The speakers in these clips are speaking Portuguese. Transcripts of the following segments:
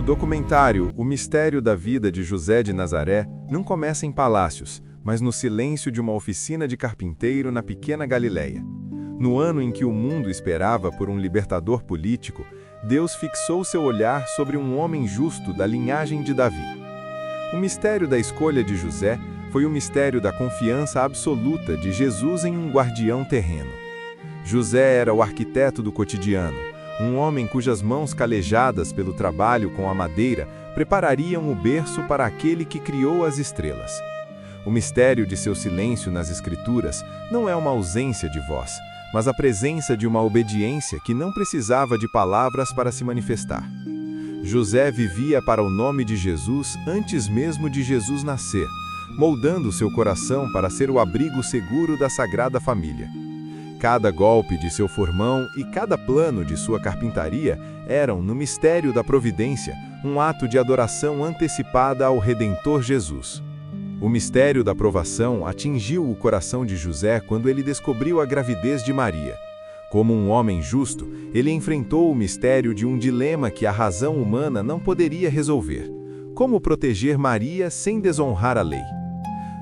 documentário O Mistério da Vida de José de Nazaré não começa em palácios, mas no silêncio de uma oficina de carpinteiro na pequena Galileia. No ano em que o mundo esperava por um libertador político, Deus fixou seu olhar sobre um homem justo da linhagem de Davi. O mistério da escolha de José foi o mistério da confiança absoluta de Jesus em um guardião terreno. José era o arquiteto do cotidiano, um homem cujas mãos calejadas pelo trabalho com a madeira preparariam o berço para aquele que criou as estrelas. O mistério de seu silêncio nas Escrituras não é uma ausência de voz, mas a presença de uma obediência que não precisava de palavras para se manifestar. José vivia para o nome de Jesus antes mesmo de Jesus nascer, moldando seu coração para ser o abrigo seguro da Sagrada Família. Cada golpe de seu formão e cada plano de sua carpintaria eram, no mistério da providência, um ato de adoração antecipada ao Redentor Jesus. O mistério da provação atingiu o coração de José quando ele descobriu a gravidez de Maria. Como um homem justo, ele enfrentou o mistério de um dilema que a razão humana não poderia resolver: como proteger Maria sem desonrar a lei?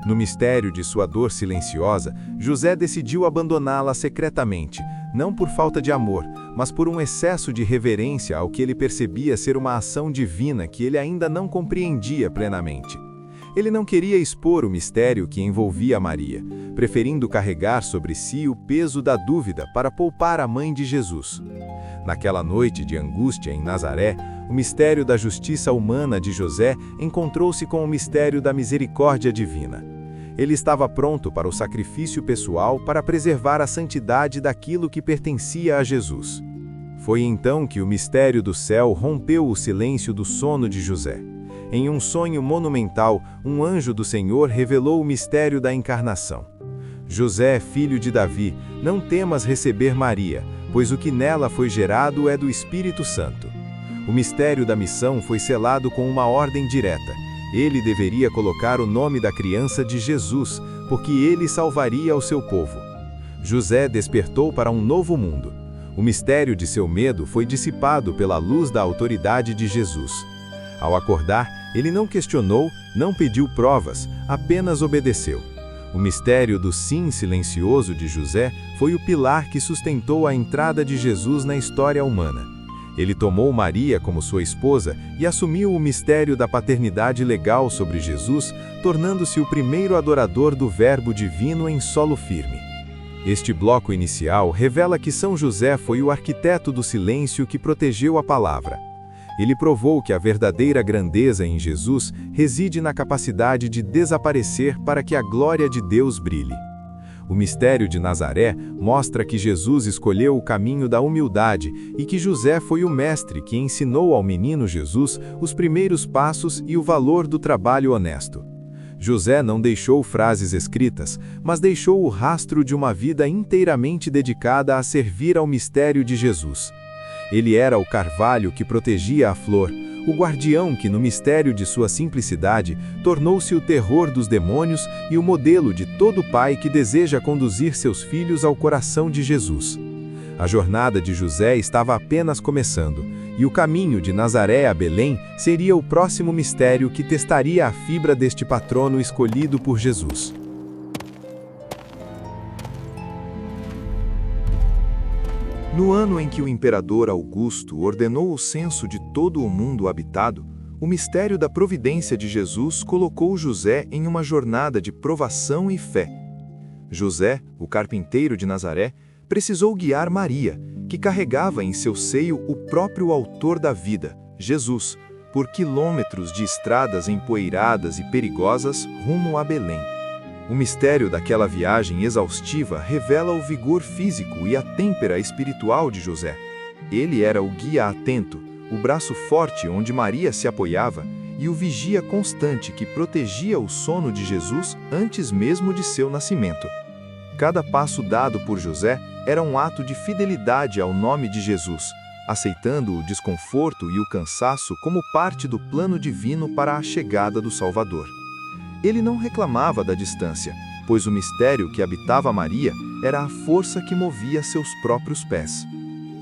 No mistério de sua dor silenciosa, José decidiu abandoná-la secretamente, não por falta de amor, mas por um excesso de reverência ao que ele percebia ser uma ação divina que ele ainda não compreendia plenamente. Ele não queria expor o mistério que envolvia Maria, preferindo carregar sobre si o peso da dúvida para poupar a mãe de Jesus. Naquela noite de angústia em Nazaré, o mistério da justiça humana de José encontrou-se com o mistério da misericórdia divina. Ele estava pronto para o sacrifício pessoal para preservar a santidade daquilo que pertencia a Jesus. Foi então que o mistério do céu rompeu o silêncio do sono de José. Em um sonho monumental, um anjo do Senhor revelou o mistério da encarnação. José, filho de Davi, não temas receber Maria, pois o que nela foi gerado é do Espírito Santo. O mistério da missão foi selado com uma ordem direta. Ele deveria colocar o nome da criança de Jesus, porque ele salvaria o seu povo. José despertou para um novo mundo. O mistério de seu medo foi dissipado pela luz da autoridade de Jesus. Ao acordar, ele não questionou, não pediu provas, apenas obedeceu. O mistério do sim silencioso de José foi o pilar que sustentou a entrada de Jesus na história humana. Ele tomou Maria como sua esposa e assumiu o mistério da paternidade legal sobre Jesus, tornando-se o primeiro adorador do Verbo divino em solo firme. Este bloco inicial revela que São José foi o arquiteto do silêncio que protegeu a palavra. Ele provou que a verdadeira grandeza em Jesus reside na capacidade de desaparecer para que a glória de Deus brilhe. O mistério de Nazaré mostra que Jesus escolheu o caminho da humildade e que José foi o mestre que ensinou ao menino Jesus os primeiros passos e o valor do trabalho honesto. José não deixou frases escritas, mas deixou o rastro de uma vida inteiramente dedicada a servir ao mistério de Jesus. Ele era o carvalho que protegia a flor, o guardião que, no mistério de sua simplicidade, tornou-se o terror dos demônios e o modelo de todo pai que deseja conduzir seus filhos ao coração de Jesus. A jornada de José estava apenas começando, e o caminho de Nazaré a Belém seria o próximo mistério que testaria a fibra deste patrono escolhido por Jesus. No ano em que o imperador Augusto ordenou o censo de todo o mundo habitado, o mistério da providência de Jesus colocou José em uma jornada de provação e fé. José, o carpinteiro de Nazaré, precisou guiar Maria, que carregava em seu seio o próprio autor da vida, Jesus, por quilômetros de estradas empoeiradas e perigosas rumo a Belém. O mistério daquela viagem exaustiva revela o vigor físico e a têmpera espiritual de José. Ele era o guia atento, o braço forte onde Maria se apoiava e o vigia constante que protegia o sono de Jesus antes mesmo de seu nascimento. Cada passo dado por José era um ato de fidelidade ao nome de Jesus, aceitando o desconforto e o cansaço como parte do plano divino para a chegada do Salvador. Ele não reclamava da distância, pois o mistério que habitava Maria era a força que movia seus próprios pés.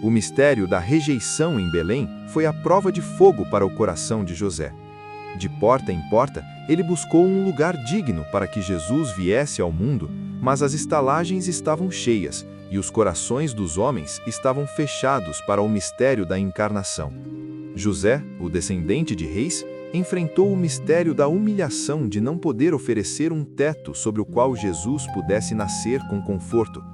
O mistério da rejeição em Belém foi a prova de fogo para o coração de José. De porta em porta, ele buscou um lugar digno para que Jesus viesse ao mundo, mas as estalagens estavam cheias e os corações dos homens estavam fechados para o mistério da encarnação. José, o descendente de reis, enfrentou o mistério da humilhação de não poder oferecer um teto sobre o qual Jesus pudesse nascer com conforto.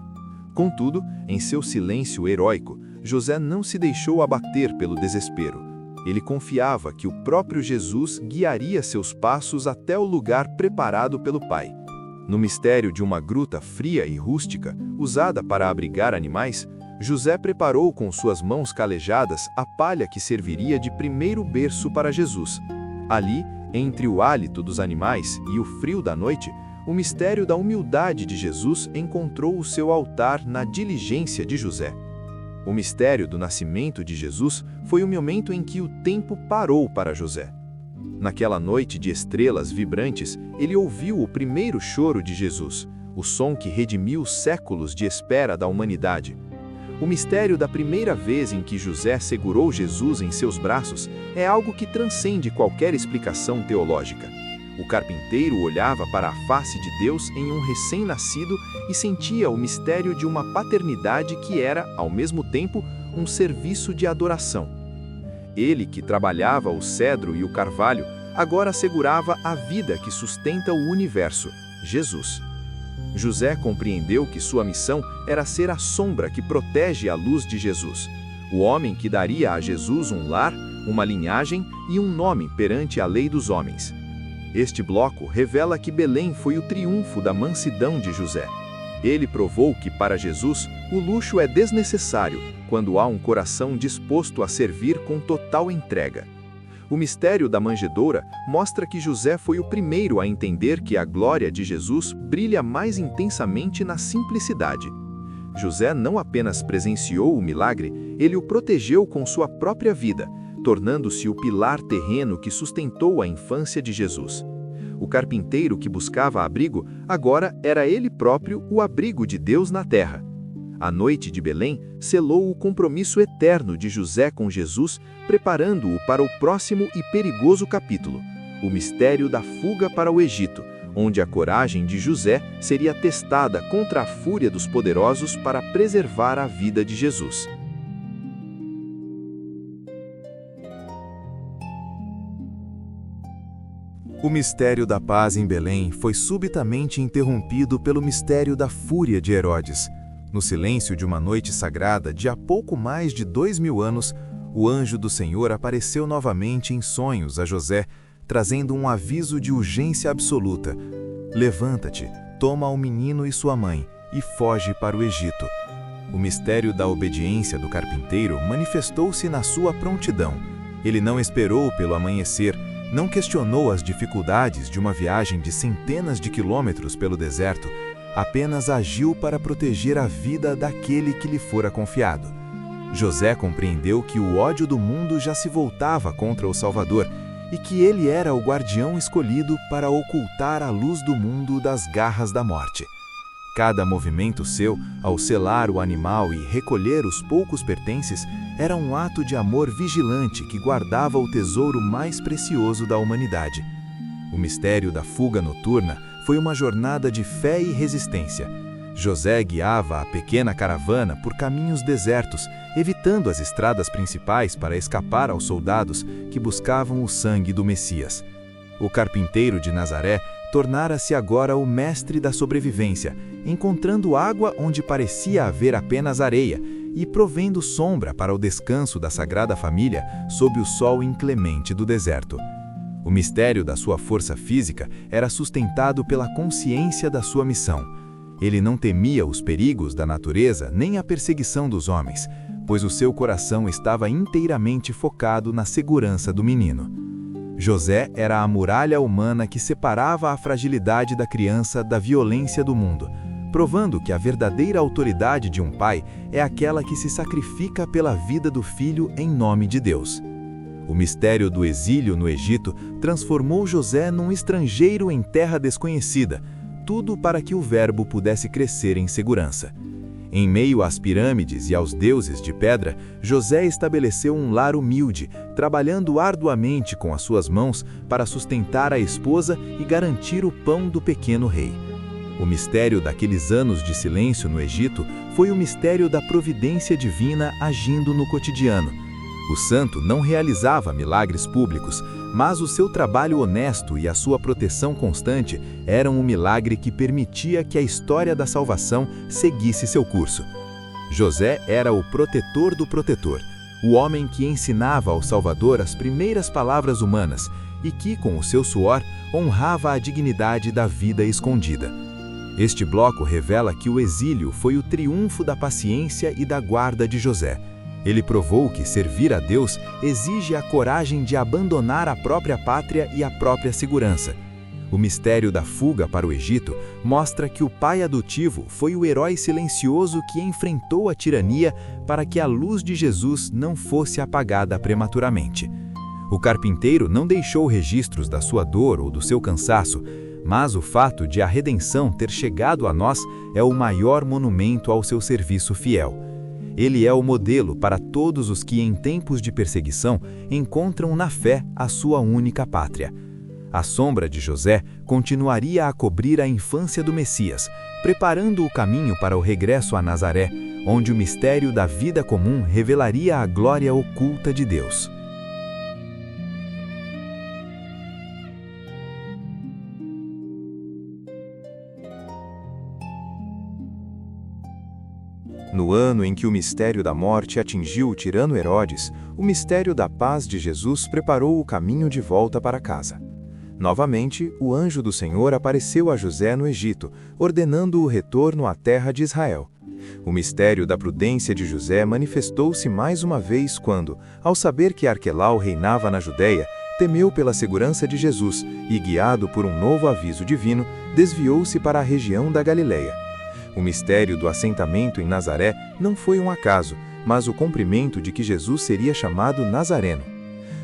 Contudo, em seu silêncio heróico, José não se deixou abater pelo desespero. Ele confiava que o próprio Jesus guiaria seus passos até o lugar preparado pelo Pai. No mistério de uma gruta fria e rústica, usada para abrigar animais, José preparou com suas mãos calejadas a palha que serviria de primeiro berço para Jesus. Ali, entre o hálito dos animais e o frio da noite, o mistério da humildade de Jesus encontrou o seu altar na diligência de José. O mistério do nascimento de Jesus foi o momento em que o tempo parou para José. Naquela noite de estrelas vibrantes, ele ouviu o primeiro choro de Jesus, o som que redimiu séculos de espera da humanidade. O mistério da primeira vez em que José segurou Jesus em seus braços é algo que transcende qualquer explicação teológica. O carpinteiro olhava para a face de Deus em um recém-nascido e sentia o mistério de uma paternidade que era, ao mesmo tempo, um serviço de adoração. Ele, que trabalhava o cedro e o carvalho, agora segurava a vida que sustenta o universo, Jesus. José compreendeu que sua missão era ser a sombra que protege a luz de Jesus, o homem que daria a Jesus um lar, uma linhagem e um nome perante a lei dos homens. Este bloco revela que Belém foi o triunfo da mansidão de José. Ele provou que, para Jesus, o luxo é desnecessário quando há um coração disposto a servir com total entrega. O mistério da manjedoura mostra que José foi o primeiro a entender que a glória de Jesus brilha mais intensamente na simplicidade. José não apenas presenciou o milagre, ele o protegeu com sua própria vida, tornando-se o pilar terreno que sustentou a infância de Jesus. O carpinteiro que buscava abrigo, agora era ele próprio o abrigo de Deus na terra. A noite de Belém selou o compromisso eterno de José com Jesus, preparando-o para o próximo e perigoso capítulo, o mistério da fuga para o Egito, onde a coragem de José seria testada contra a fúria dos poderosos para preservar a vida de Jesus. O mistério da paz em Belém foi subitamente interrompido pelo mistério da fúria de Herodes. No silêncio de uma noite sagrada de há pouco mais de 2000 anos, o anjo do Senhor apareceu novamente em sonhos a José, trazendo um aviso de urgência absoluta. Levanta-te, toma o menino e sua mãe, e foge para o Egito. O mistério da obediência do carpinteiro manifestou-se na sua prontidão. Ele não esperou pelo amanhecer, não questionou as dificuldades de uma viagem de centenas de quilômetros pelo deserto, apenas agiu para proteger a vida daquele que lhe fora confiado. José compreendeu que o ódio do mundo já se voltava contra o Salvador e que ele era o guardião escolhido para ocultar a luz do mundo das garras da morte. Cada movimento seu, ao selar o animal e recolher os poucos pertences, era um ato de amor vigilante que guardava o tesouro mais precioso da humanidade. O mistério da fuga noturna foi uma jornada de fé e resistência. José guiava a pequena caravana por caminhos desertos, evitando as estradas principais para escapar aos soldados que buscavam o sangue do Messias. O carpinteiro de Nazaré tornara-se agora o mestre da sobrevivência, encontrando água onde parecia haver apenas areia e provendo sombra para o descanso da Sagrada Família sob o sol inclemente do deserto. O mistério da sua força física era sustentado pela consciência da sua missão. Ele não temia os perigos da natureza nem a perseguição dos homens, pois o seu coração estava inteiramente focado na segurança do menino. José era a muralha humana que separava a fragilidade da criança da violência do mundo, provando que a verdadeira autoridade de um pai é aquela que se sacrifica pela vida do filho em nome de Deus. O mistério do exílio no Egito transformou José num estrangeiro em terra desconhecida, tudo para que o Verbo pudesse crescer em segurança. Em meio às pirâmides e aos deuses de pedra, José estabeleceu um lar humilde, trabalhando arduamente com as suas mãos para sustentar a esposa e garantir o pão do pequeno rei. O mistério daqueles anos de silêncio no Egito foi o mistério da providência divina agindo no cotidiano. O santo não realizava milagres públicos, mas o seu trabalho honesto e a sua proteção constante eram um milagre que permitia que a história da salvação seguisse seu curso. José era o protetor do protetor, o homem que ensinava ao Salvador as primeiras palavras humanas e que, com o seu suor, honrava a dignidade da vida escondida. Este bloco revela que o exílio foi o triunfo da paciência e da guarda de José. Ele provou que servir a Deus exige a coragem de abandonar a própria pátria e a própria segurança. O mistério da fuga para o Egito mostra que o pai adotivo foi o herói silencioso que enfrentou a tirania para que a luz de Jesus não fosse apagada prematuramente. O carpinteiro não deixou registros da sua dor ou do seu cansaço, mas o fato de a redenção ter chegado a nós é o maior monumento ao seu serviço fiel. Ele é o modelo para todos os que, em tempos de perseguição, encontram na fé a sua única pátria. A sombra de José continuaria a cobrir a infância do Messias, preparando o caminho para o regresso a Nazaré, onde o mistério da vida comum revelaria a glória oculta de Deus. No ano em que o mistério da morte atingiu o tirano Herodes, o mistério da paz de Jesus preparou o caminho de volta para casa. Novamente, o anjo do Senhor apareceu a José no Egito, ordenando o retorno à terra de Israel. O mistério da prudência de José manifestou-se mais uma vez quando, ao saber que Arquelau reinava na Judéia, temeu pela segurança de Jesus e, guiado por um novo aviso divino, desviou-se para a região da Galileia. O mistério do assentamento em Nazaré não foi um acaso, mas o cumprimento de que Jesus seria chamado Nazareno.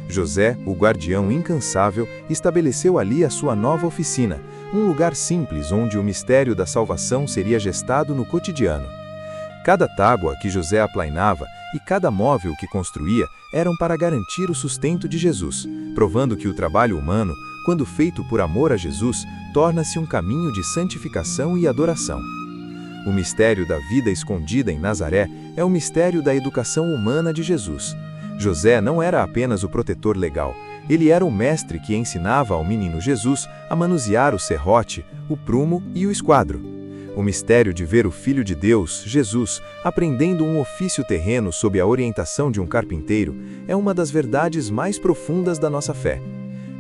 José, o guardião incansável, estabeleceu ali a sua nova oficina, um lugar simples onde o mistério da salvação seria gestado no cotidiano. Cada tábua que José aplainava e cada móvel que construía eram para garantir o sustento de Jesus, provando que o trabalho humano, quando feito por amor a Jesus, torna-se um caminho de santificação e adoração. O mistério da vida escondida em Nazaré é o mistério da educação humana de Jesus. José não era apenas o protetor legal, ele era o mestre que ensinava ao menino Jesus a manusear o serrote, o prumo e o esquadro. O mistério de ver o Filho de Deus, Jesus, aprendendo um ofício terreno sob a orientação de um carpinteiro, é uma das verdades mais profundas da nossa fé.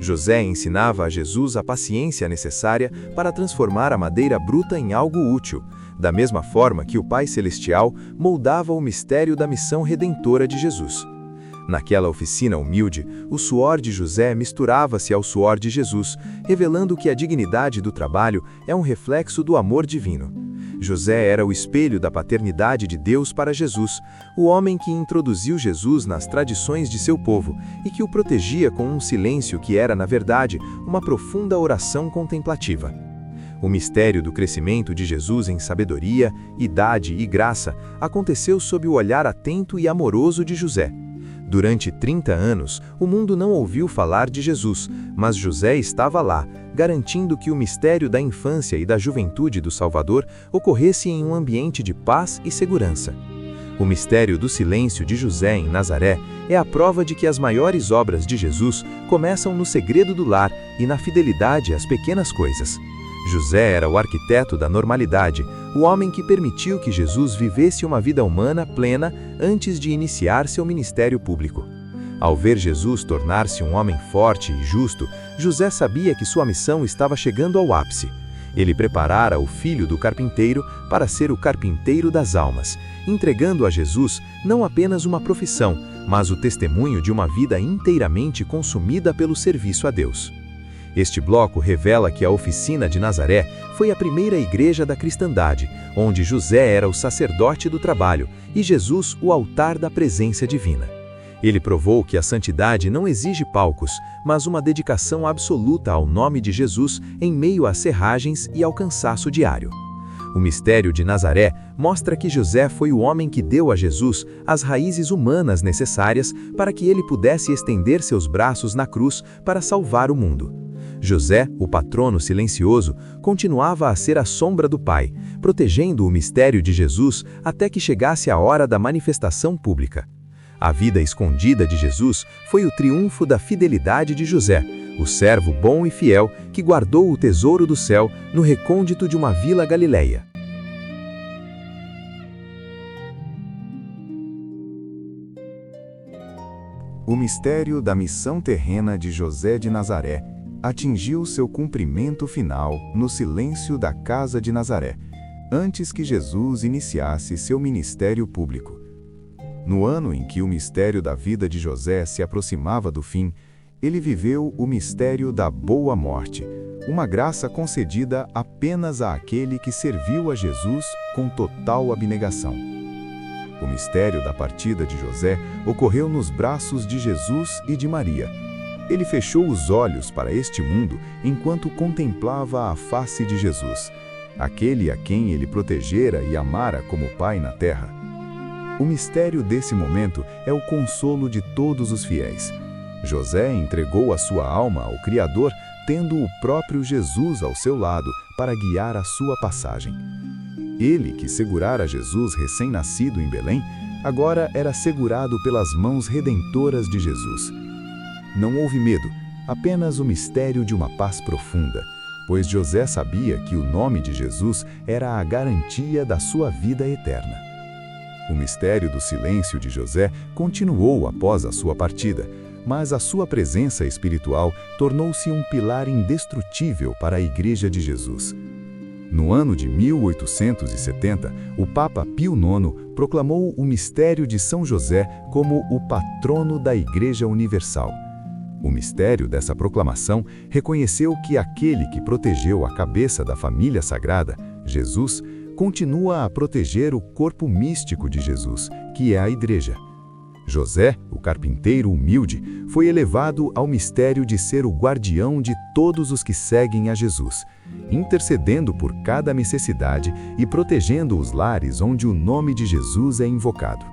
José ensinava a Jesus a paciência necessária para transformar a madeira bruta em algo útil, da mesma forma que o Pai Celestial moldava o mistério da missão redentora de Jesus. Naquela oficina humilde, o suor de José misturava-se ao suor de Jesus, revelando que a dignidade do trabalho é um reflexo do amor divino. José era o espelho da paternidade de Deus para Jesus, o homem que introduziu Jesus nas tradições de seu povo e que o protegia com um silêncio que era, na verdade, uma profunda oração contemplativa. O mistério do crescimento de Jesus em sabedoria, idade e graça aconteceu sob o olhar atento e amoroso de José. Durante 30 anos, o mundo não ouviu falar de Jesus, mas José estava lá, garantindo que o mistério da infância e da juventude do Salvador ocorresse em um ambiente de paz e segurança. O mistério do silêncio de José em Nazaré é a prova de que as maiores obras de Jesus começam no segredo do lar e na fidelidade às pequenas coisas. José era o arquiteto da normalidade, o homem que permitiu que Jesus vivesse uma vida humana plena antes de iniciar seu ministério público. Ao ver Jesus tornar-se um homem forte e justo, José sabia que sua missão estava chegando ao ápice. Ele preparara o filho do carpinteiro para ser o carpinteiro das almas, entregando a Jesus não apenas uma profissão, mas o testemunho de uma vida inteiramente consumida pelo serviço a Deus. Este bloco revela que a oficina de Nazaré foi a primeira igreja da cristandade, onde José era o sacerdote do trabalho e Jesus o altar da presença divina. Ele provou que a santidade não exige palcos, mas uma dedicação absoluta ao nome de Jesus em meio às serragens e ao cansaço diário. O mistério de Nazaré mostra que José foi o homem que deu a Jesus as raízes humanas necessárias para que ele pudesse estender seus braços na cruz para salvar o mundo. José, o patrono silencioso, continuava a ser a sombra do Pai, protegendo o mistério de Jesus até que chegasse a hora da manifestação pública. A vida escondida de Jesus foi o triunfo da fidelidade de José, o servo bom e fiel que guardou o tesouro do céu no recôndito de uma vila galileia. O mistério da missão terrena de José de Nazaré atingiu seu cumprimento final no silêncio da casa de Nazaré, antes que Jesus iniciasse seu ministério público. No ano em que o mistério da vida de José se aproximava do fim, ele viveu o mistério da boa morte, uma graça concedida apenas àquele que serviu a Jesus com total abnegação. O mistério da partida de José ocorreu nos braços de Jesus e de Maria. Ele fechou os olhos para este mundo enquanto contemplava a face de Jesus, aquele a quem ele protegera e amara como Pai na terra. O mistério desse momento é o consolo de todos os fiéis. José entregou a sua alma ao Criador, tendo o próprio Jesus ao seu lado para guiar a sua passagem. Ele, que segurara Jesus recém-nascido em Belém, agora era segurado pelas mãos redentoras de Jesus. Não houve medo, apenas o mistério de uma paz profunda, pois José sabia que o nome de Jesus era a garantia da sua vida eterna. O mistério do silêncio de José continuou após a sua partida, mas a sua presença espiritual tornou-se um pilar indestrutível para a Igreja de Jesus. No ano de 1870, o Papa Pio IX proclamou o mistério de São José como o patrono da Igreja Universal. O mistério dessa proclamação reconheceu que aquele que protegeu a cabeça da família sagrada, Jesus, continua a proteger o corpo místico de Jesus, que é a Igreja. José, o carpinteiro humilde, foi elevado ao mistério de ser o guardião de todos os que seguem a Jesus, intercedendo por cada necessidade e protegendo os lares onde o nome de Jesus é invocado.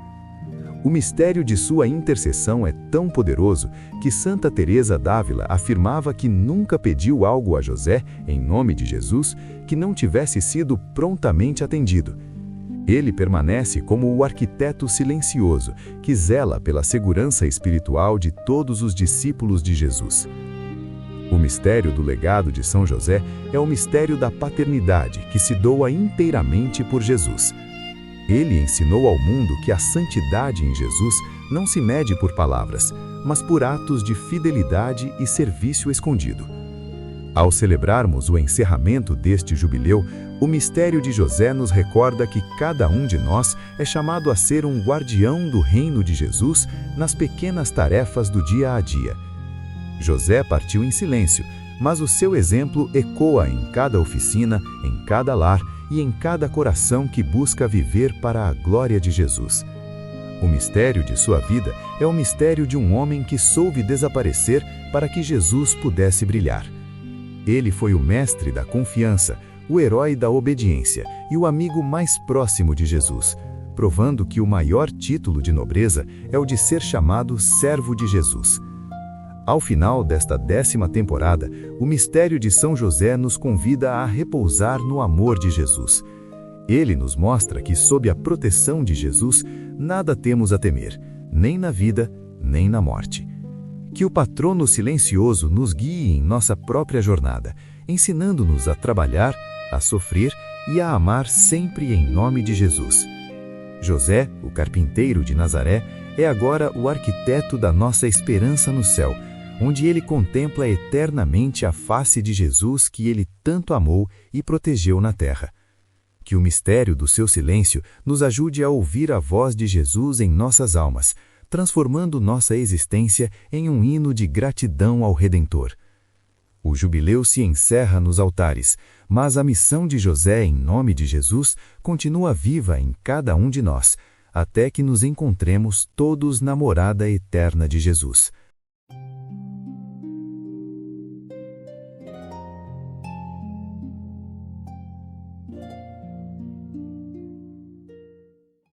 O mistério de sua intercessão é tão poderoso que Santa Teresa d'Ávila afirmava que nunca pediu algo a José, em nome de Jesus, que não tivesse sido prontamente atendido. Ele permanece como o arquiteto silencioso que zela pela segurança espiritual de todos os discípulos de Jesus. O mistério do legado de São José é o mistério da paternidade que se doa inteiramente por Jesus. Ele ensinou ao mundo que a santidade em Jesus não se mede por palavras, mas por atos de fidelidade e serviço escondido. Ao celebrarmos o encerramento deste jubileu, o mistério de José nos recorda que cada um de nós é chamado a ser um guardião do reino de Jesus nas pequenas tarefas do dia a dia. José partiu em silêncio, mas o seu exemplo ecoa em cada oficina, em cada lar e em cada coração que busca viver para a glória de Jesus. O mistério de sua vida é o mistério de um homem que soube desaparecer para que Jesus pudesse brilhar. Ele foi o mestre da confiança, o herói da obediência e o amigo mais próximo de Jesus, provando que o maior título de nobreza é o de ser chamado servo de Jesus. Ao final desta 10ª temporada, o mistério de São José nos convida a repousar no amor de Jesus. Ele nos mostra que, sob a proteção de Jesus, nada temos a temer, nem na vida, nem na morte. Que o patrono silencioso nos guie em nossa própria jornada, ensinando-nos a trabalhar, a sofrer e a amar sempre em nome de Jesus. José, o carpinteiro de Nazaré, é agora o arquiteto da nossa esperança no céu, onde ele contempla eternamente a face de Jesus que ele tanto amou e protegeu na terra. Que o mistério do seu silêncio nos ajude a ouvir a voz de Jesus em nossas almas, transformando nossa existência em um hino de gratidão ao Redentor. O jubileu se encerra nos altares, mas a missão de José em nome de Jesus continua viva em cada um de nós, até que nos encontremos todos na morada eterna de Jesus.